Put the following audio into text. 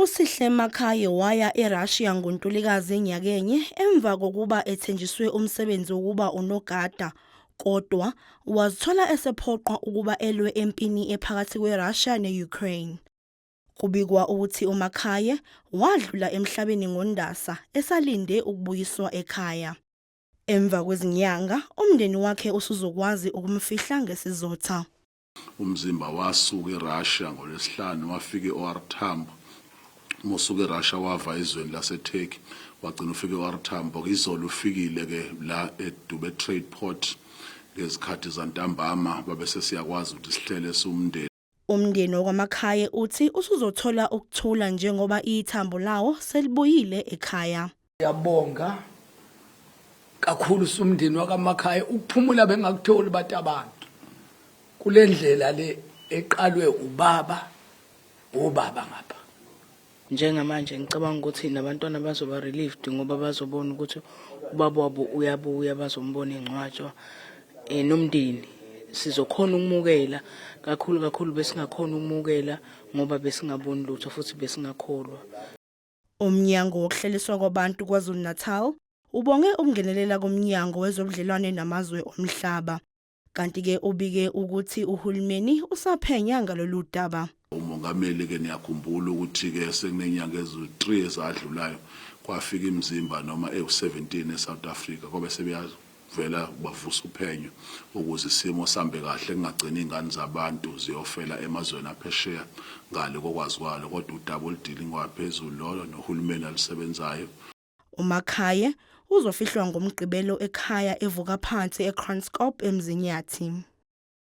uSihle Makhaye waya eRussia ngoNtulikazi enyakenye emva kokuba ethenjiswe umsebenzi wokuba unogada, kodwa wazithola esephoqwa ukuba elwe empini ephakathi kweRussia ne-Ukraine. Kubikwa ukuthi uMakhaye wadlula emhlabeni ngoNdasa esalinde ukubuyiswa ekhaya. Emva kwezinyanga, umndeni wakhe usuzokwazi ukumfihla ngesizotha. Umzimba wasuka eRussia ngoLwesihlanu wafika eOR Tambo. Musuke eRussia wava ezweni laseTurkey wagcina ufike eOR Tambo. Izolo ufikile ke la eDube Trade Port ngezikhathi zantambama babese siyakwazi ukuthi sihlele sumndeni. Umndeni wakwaMakhaye uthi usuzothola ukuthula njengoba ithambo lawo selibuyile ekhaya. Yabonga kakhulu sumndeni wakaMakhaye ukuphumula bengakutholi bathi abantu kulendlela le eqalwe obaba ngapha. Njengamanje ngicabanga ukuthi nabantwana bazoba relieved ngoba bazobona ukuthi ubaba wabo uyabuya bazombona engcwatshwa nomndeni sizokhona ukumukela kakhulu besingakhona ukumukela ngoba besingaboni lutho futhi besingakholwa. Umnyango wokuhleliswa kwabantu KwaZulu-Natal ubonge ukungenelela komnyango wezobudlelwane namazwe omhlaba, kanti ke ubike ukuthi uhulumeni usaphenya ngalolu daba. Umongameli ke niyakhumbula ukuthi ke sekunenyanga ezi3 ezadlulayo kwafika imizimba noma ewu17 eSouth Africa kobe sebeyavela bavusa uphenyo ukuze isimo sambe kahle kungagcina ingane zabantu ziyofela emazweni aphesheya ngale kokwazi kwalo, kodwa udouble dealing waphezulu lo nohulumeni alisebenzayo. uMakhaye uzofihlwa ngomgqibelo ekhaya evuka phansi eKranskop eMzinyathi.